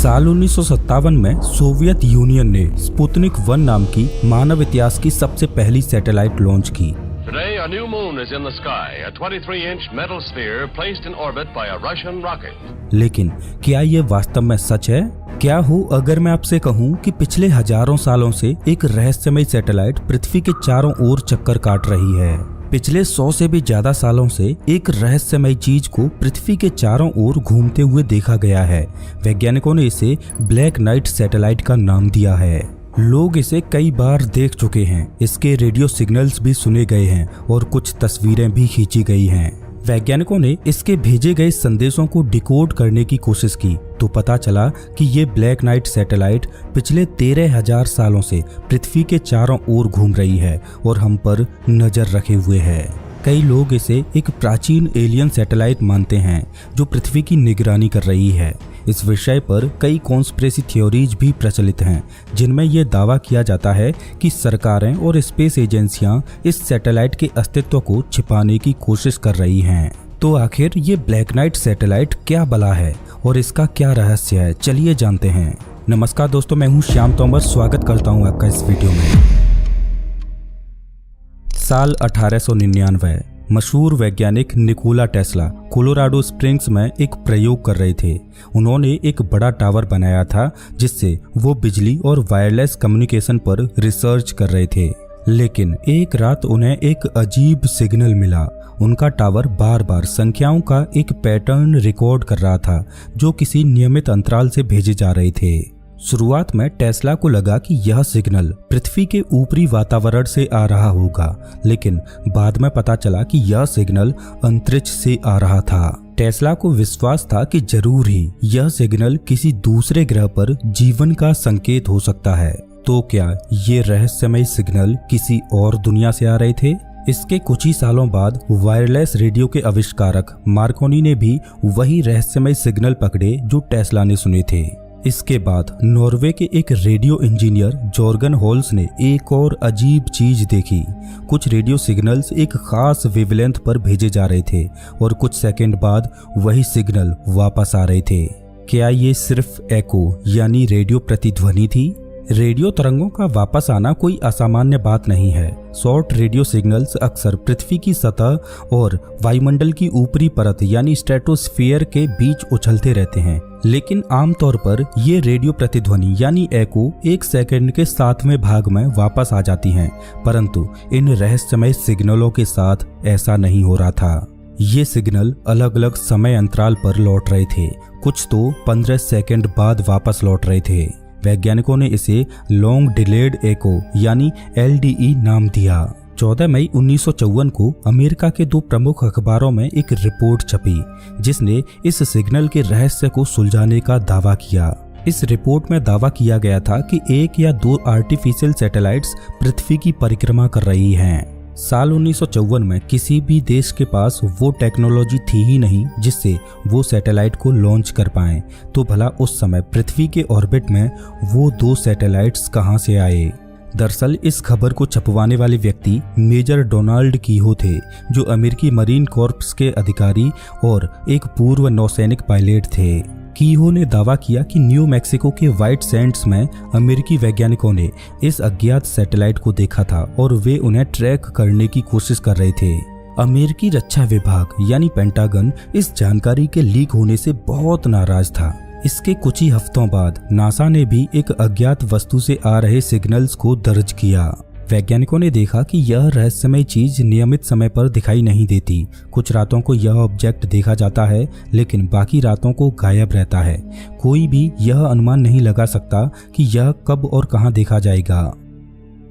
साल 1957 में Soviet union ने स्पुतनिक 1 नाम की मानव इतिहास की सबसे पहली सैटेलाइट लॉन्च की। Today, a new moon is in the sky, a 23-inch metal sphere placed in orbit by a Russian rocket. लेकिन क्या ये वास्तव में सच है? क्या हो अगर मैं आपसे कहूँ कि पिछले हजारों सालों से एक रहस्यमय सैटेलाइट पृथ्वी के चारों ओर चक्कर काट रही है। पिछले 100 से भी ज्यादा सालों से एक रहस्यमय चीज को पृथ्वी के चारों ओर घूमते हुए देखा गया है। वैज्ञानिकों ने इसे ब्लैक नाइट सैटेलाइट का नाम दिया है। लोग इसे कई बार देख चुके हैं, इसके रेडियो सिग्नल्स भी सुने गए हैं और कुछ तस्वीरें भी खींची गई हैं। वैज्ञानिकों ने इसके भेजे गए संदेशों को डिकोड करने की कोशिश की तो पता चला कि ये ब्लैक नाइट सैटेलाइट पिछले 13,000 सालों से पृथ्वी के चारों ओर घूम रही है और हम पर नजर रखे हुए है। कई लोग इसे एक प्राचीन एलियन सैटेलाइट मानते हैं जो पृथ्वी की निगरानी कर रही है। इस विषय पर कई कॉन्स्पिरेसी थ्योरीज भी प्रचलित हैं जिनमें यह दावा किया जाता है कि सरकारें और स्पेस एजेंसियां इस सैटेलाइट के अस्तित्व को छिपाने की कोशिश कर रही हैं। तो आखिर ये ब्लैक नाइट सैटेलाइट क्या बला है और इसका क्या रहस्य है, चलिए जानते हैं। नमस्कार दोस्तों, मैं हूं श्याम तोमर, स्वागत करता हूं आपका इस वीडियो में। साल 1899 मशहूर वैज्ञानिक निकोला टेस्ला कोलोराडो स्प्रिंग्स में एक प्रयोग कर रहे थे। उन्होंने एक बड़ा टावर बनाया था जिससे वो बिजली और वायरलेस कम्युनिकेशन पर रिसर्च कर रहे थे। लेकिन एक रात उन्हें एक अजीब सिग्नल मिला। उनका टावर बार बार संख्याओं का एक पैटर्न रिकॉर्ड कर रहा था जो किसी नियमित अंतराल से भेजे जा रहे थे। शुरुआत में टेस्ला को लगा कि यह सिग्नल पृथ्वी के ऊपरी वातावरण से आ रहा होगा, लेकिन बाद में पता चला कि यह सिग्नल अंतरिक्ष से आ रहा था। टेस्ला को विश्वास था कि जरूर ही यह सिग्नल किसी दूसरे ग्रह पर जीवन का संकेत हो सकता है। तो क्या ये रहस्यमय सिग्नल किसी और दुनिया से आ रहे थे? इसके कुछ ही सालों बाद वायरलेस रेडियो के आविष्कारक मार्कोनी ने भी वही रहस्यमय सिग्नल पकड़े जो टेस्ला ने सुने थे। इसके बाद नॉर्वे के एक रेडियो इंजीनियर जॉर्गन हॉल्स ने एक और अजीब चीज देखी। कुछ रेडियो सिग्नल्स एक खास वेवलेंथ पर भेजे जा रहे थे और कुछ सेकंड बाद वही सिग्नल वापस आ रहे थे। क्या ये सिर्फ एको यानी रेडियो प्रतिध्वनि थी? रेडियो तरंगों का वापस आना कोई असामान्य बात नहीं है। शॉर्ट रेडियो सिग्नल्स अक्सर पृथ्वी की सतह और वायुमंडल की ऊपरी परत यानी स्ट्रेटोस्फीयर के बीच उछलते रहते हैं, लेकिन आमतौर पर ये रेडियो प्रतिध्वनि यानी एको 1 सेकंड के 7वें भाग में वापस आ जाती हैं। परंतु इन रहस्यमय सिग्नलों के साथ ऐसा नहीं हो रहा था। ये सिग्नल अलग अलग समय अंतराल पर लौट रहे थे। कुछ तो 15 सेकंड बाद वापस लौट रहे थे। वैज्ञानिकों ने इसे लॉन्ग डिलेड एको यानी LDE नाम दिया। 14 मई 1954 को अमेरिका के 2 प्रमुख अखबारों में एक रिपोर्ट छपी जिसने इस सिग्नल के रहस्य को सुलझाने का दावा किया। इस रिपोर्ट में दावा किया गया था कि 1 या 2 आर्टिफिशियल सैटेलाइट्स पृथ्वी की परिक्रमा कर रही हैं। साल 1954 में किसी भी देश के पास वो टेक्नोलॉजी थी ही नहीं जिससे वो सैटेलाइट को लॉन्च कर पाएं। तो भला उस समय पृथ्वी के ऑर्बिट में वो 2 सैटेलाइट्स कहां से आए? दरअसल इस खबर को छपवाने वाले व्यक्ति मेजर डोनाल्ड कीहो थे, जो अमेरिकी मरीन कॉर्प्स के अधिकारी और एक पूर्व नौसैनिक पायलट थे। कीहो ने दावा किया कि न्यू मैक्सिको के व्हाइट सैंड्स में अमेरिकी वैज्ञानिकों ने इस अज्ञात सैटेलाइट को देखा था और वे उन्हें ट्रैक करने की कोशिश कर रहे थे। अमेरिकी रक्षा विभाग यानी पेंटागन इस जानकारी के लीक होने से बहुत नाराज था। इसके कुछ ही हफ्तों बाद नासा ने भी एक अज्ञात वस्तु से आ रहे सिग्नल्स को दर्ज किया। वैज्ञानिकों ने देखा कि यह रहस्यमय चीज नियमित समय पर दिखाई नहीं देती। कुछ रातों को यह ऑब्जेक्ट देखा जाता है लेकिन बाकी रातों को गायब रहता है। कोई भी यह अनुमान नहीं लगा सकता कि यह कब और कहां देखा जाएगा।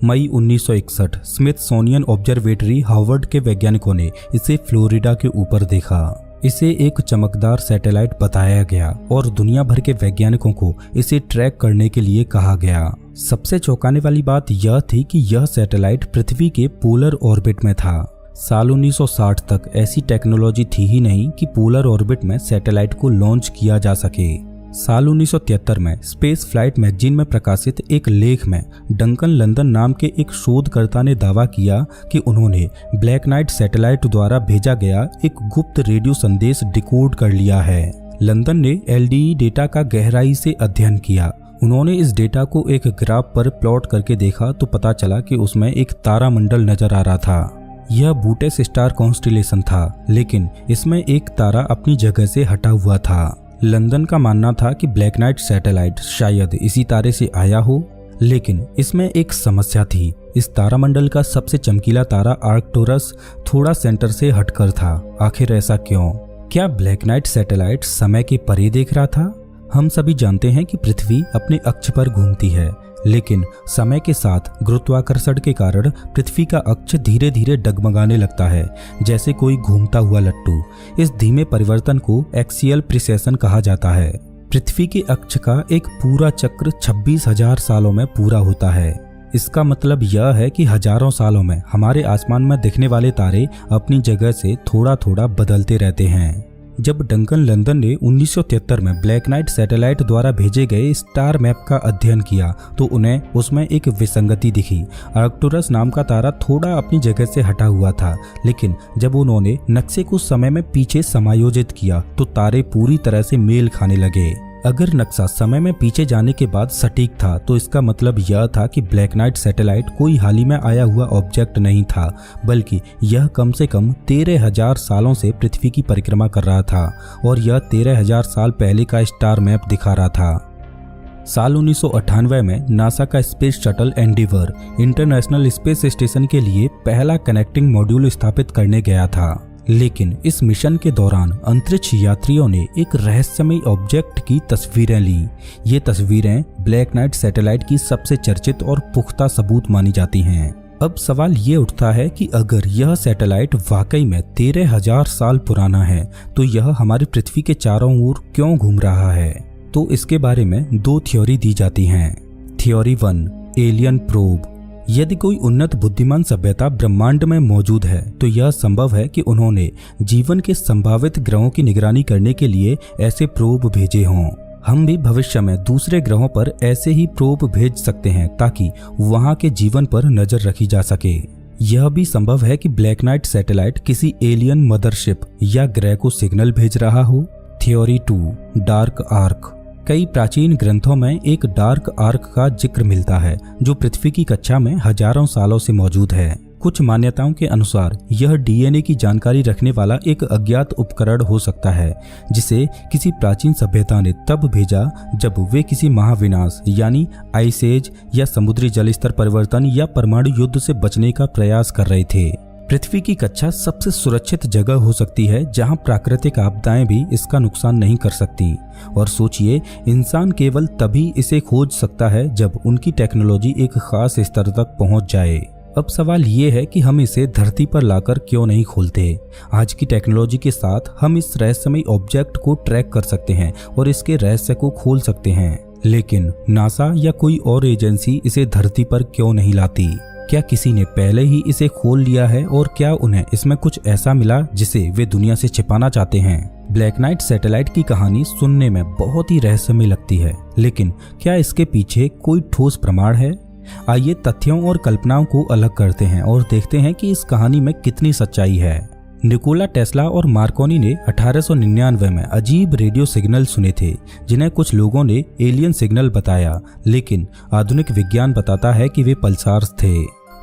मई 1961 स्मिथसोनियन ऑब्जर्वेटरी हार्वर्ड के वैज्ञानिकों ने इसे फ्लोरिडा के ऊपर देखा। इसे एक चमकदार सैटेलाइट बताया गया और दुनिया भर के वैज्ञानिकों को इसे ट्रैक करने के लिए कहा गया। सबसे चौंकाने वाली बात यह थी कि यह सैटेलाइट पृथ्वी के पोलर ऑर्बिट में था। साल 1960 तक ऐसी टेक्नोलॉजी थी ही नहीं कि पोलर ऑर्बिट में सैटेलाइट को लॉन्च किया जा सके। साल 1973 में स्पेस फ्लाइट मैगजीन में प्रकाशित एक लेख में डंकन लंदन नाम के एक शोधकर्ता ने दावा किया कि उन्होंने ब्लैक नाइट सैटेलाइट द्वारा भेजा गया एक गुप्त रेडियो संदेश डिकोड कर लिया है। लंदन ने एलडीई डेटा का गहराई से अध्ययन किया। उन्होंने इस डेटा को एक ग्राफ पर प्लॉट करके देखा तो पता चला कि उसमें एक तारामंडल नजर आ रहा था। यह बूटेस स्टार कॉन्स्टिलेशन था, लेकिन इसमें एक तारा अपनी जगह से हटा हुआ था। लंदन का मानना था कि ब्लैक नाइट सैटेलाइट शायद इसी तारे से आया हो, लेकिन इसमें एक समस्या थी। इस तारामंडल का सबसे चमकीला तारा आर्कटुरस थोड़ा सेंटर से हटकर था। आखिर ऐसा क्यों? क्या ब्लैक नाइट सैटेलाइट समय के परे देख रहा था? हम सभी जानते हैं कि पृथ्वी अपने अक्ष पर घूमती है, लेकिन समय के साथ गुरुत्वाकर्षण के कारण पृथ्वी का अक्ष धीरे धीरे डगमगाने लगता है, जैसे कोई घूमता हुआ लट्टू। इस धीमे परिवर्तन को एक्सियल प्रिसेशन कहा जाता है। पृथ्वी के अक्ष का एक पूरा चक्र 26,000 सालों में पूरा होता है। इसका मतलब यह है कि हजारों सालों में हमारे आसमान में दिखने वाले तारे अपनी जगह से थोड़ा थोड़ा बदलते रहते हैं। जब डंकन लंदन ने 1973 में ब्लैक नाइट सैटेलाइट द्वारा भेजे गए स्टार मैप का अध्ययन किया तो उन्हें उसमें एक विसंगति दिखी। आर्कटुरस नाम का तारा थोड़ा अपनी जगह से हटा हुआ था, लेकिन जब उन्होंने नक्शे को समय में पीछे समायोजित किया तो तारे पूरी तरह से मेल खाने लगे। अगर नक्शा समय में पीछे जाने के बाद सटीक था तो इसका मतलब यह था कि ब्लैक नाइट सैटेलाइट कोई हाल ही में आया हुआ ऑब्जेक्ट नहीं था, बल्कि यह कम से कम 13,000 सालों से पृथ्वी की परिक्रमा कर रहा था और यह 13,000 साल पहले का स्टार मैप दिखा रहा था। साल 1998 में नासा का space shuttle endeavour international space station के लिए पहला कनेक्टिंग मॉड्यूल स्थापित करने गया था, लेकिन इस मिशन के दौरान अंतरिक्ष यात्रियों ने एक रहस्यमयी ऑब्जेक्ट की तस्वीरें ली। ये तस्वीरें ब्लैक नाइट सैटेलाइट की सबसे चर्चित और पुख्ता सबूत मानी जाती हैं। अब सवाल ये उठता है कि अगर यह सैटेलाइट वाकई में 13,000 साल पुराना है तो यह हमारी पृथ्वी के चारों ओर क्यों घूम रहा है? तो इसके बारे में 2 थ्योरी दी जाती हैं। Theory 1, alien probe. यदि कोई उन्नत बुद्धिमान सभ्यता ब्रह्मांड में मौजूद है तो यह संभव है कि उन्होंने जीवन के संभावित ग्रहों की निगरानी करने के लिए ऐसे प्रोब भेजे हों। हम भी भविष्य में दूसरे ग्रहों पर ऐसे ही प्रोब भेज सकते हैं ताकि वहां के जीवन पर नजर रखी जा सके। यह भी संभव है कि ब्लैक नाइट सैटेलाइट किसी एलियन मदरशिप या ग्रह को सिग्नल भेज रहा हो। Theory 2, dark arc. कई प्राचीन ग्रंथों में एक डार्क आर्क का जिक्र मिलता है जो पृथ्वी की कक्षा में हजारों सालों से मौजूद है। कुछ मान्यताओं के अनुसार यह डीएनए की जानकारी रखने वाला एक अज्ञात उपकरण हो सकता है जिसे किसी प्राचीन सभ्यता ने तब भेजा जब वे किसी महाविनाश यानी आइस एज या समुद्री जल स्तर परिवर्तन या परमाणु युद्ध से बचने का प्रयास कर रहे थे। पृथ्वी की कक्षा सबसे सुरक्षित जगह हो सकती है जहां प्राकृतिक आपदाएं भी इसका नुकसान नहीं कर सकती। और सोचिए, इंसान केवल तभी इसे खोज सकता है जब उनकी टेक्नोलॉजी एक खास स्तर तक पहुंच जाए। अब सवाल ये है कि हम इसे धरती पर लाकर क्यों नहीं खोलते? आज की टेक्नोलॉजी के साथ हम इस रहस्यमयी ऑब्जेक्ट को ट्रैक कर सकते हैं और इसके रहस्य को खोल सकते हैं, लेकिन नासा या कोई और एजेंसी इसे धरती पर क्यों नहीं लाती? क्या किसी ने पहले ही इसे खोल लिया है और क्या उन्हें इसमें कुछ ऐसा मिला जिसे वे दुनिया से छिपाना चाहते हैं? ब्लैक नाइट सैटेलाइट की कहानी सुनने में बहुत ही रहस्यमय लगती है, लेकिन क्या इसके पीछे कोई ठोस प्रमाण है? आइए तथ्यों और कल्पनाओं को अलग करते हैं और देखते हैं कि इस कहानी में कितनी सच्चाई है। निकोला टेस्ला और मार्कोनी ने 1899 में अजीब रेडियो सिग्नल सुने थे जिन्हें कुछ लोगों ने एलियन सिग्नल बताया, लेकिन आधुनिक विज्ञान बताता है कि वे पल्सार्स थे।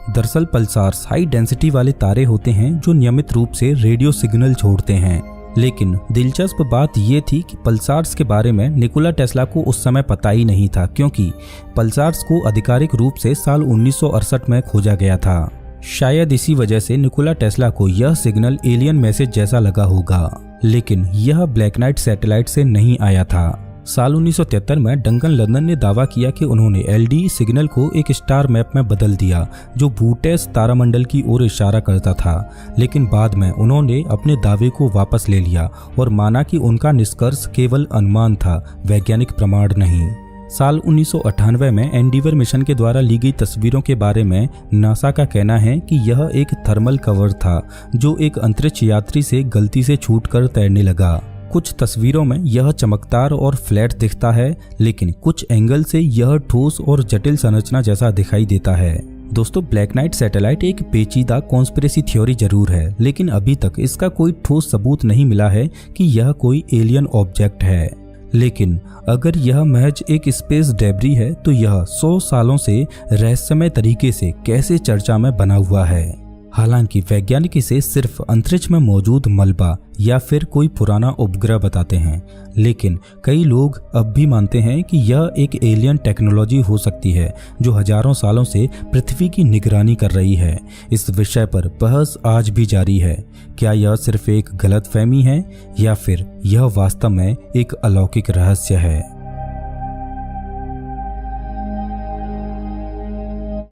दरअसल पल्सार्स हाई डेंसिटी वाले तारे होते हैं जो नियमित रूप से रेडियो सिग्नल छोड़ते हैं। लेकिन दिलचस्प बात यह थी कि पल्सार्स के बारे में निकोला टेस्ला को उस समय पता ही नहीं था, क्योंकि पल्सार्स को आधिकारिक रूप से साल 1968 में खोजा गया था। शायद इसी वजह से निकोला टेस्ला को यह सिग्नल एलियन मैसेज जैसा लगा होगा, लेकिन यह ब्लैक नाइट सैटेलाइट से नहीं आया था। साल 1973 में डंकन लंदन ने दावा किया कि उन्होंने एलडी सिग्नल को एक स्टार मैप में बदल दिया जो बूटेस तारामंडल की ओर इशारा करता था, लेकिन बाद में उन्होंने अपने दावे को वापस ले लिया और माना कि उनका निष्कर्ष केवल अनुमान था, वैज्ञानिक प्रमाण नहीं। साल 1998 में एंडीवर मिशन के द्वारा ली गई तस्वीरों के बारे में नासा का कहना है कि यह एक थर्मल कवर था जो एक अंतरिक्ष यात्री से गलती से छूटकर तैरने लगा। कुछ तस्वीरों में यह चमकदार और फ्लैट दिखता है, लेकिन कुछ एंगल से यह ठोस और जटिल संरचना जैसा दिखाई देता है। दोस्तों, ब्लैक नाइट सैटेलाइट एक पेचीदा कॉन्स्पिरेसी थ्योरी जरूर है, लेकिन अभी तक इसका कोई ठोस सबूत नहीं मिला है कि यह कोई एलियन ऑब्जेक्ट है। लेकिन अगर यह महज एक स्पेस डेब्री है तो यह 100 सालों से रहस्यमय तरीके से कैसे चर्चा में बना हुआ है। हालांकि वैज्ञानिक इसे सिर्फ अंतरिक्ष में मौजूद मलबा या फिर कोई पुराना उपग्रह बताते हैं, लेकिन कई लोग अब भी मानते हैं कि यह एक एलियन टेक्नोलॉजी हो सकती है जो हजारों सालों से पृथ्वी की निगरानी कर रही है। इस विषय पर बहस आज भी जारी है। क्या यह सिर्फ एक गलतफहमी है या फिर यह वास्तव में एक अलौकिक रहस्य है?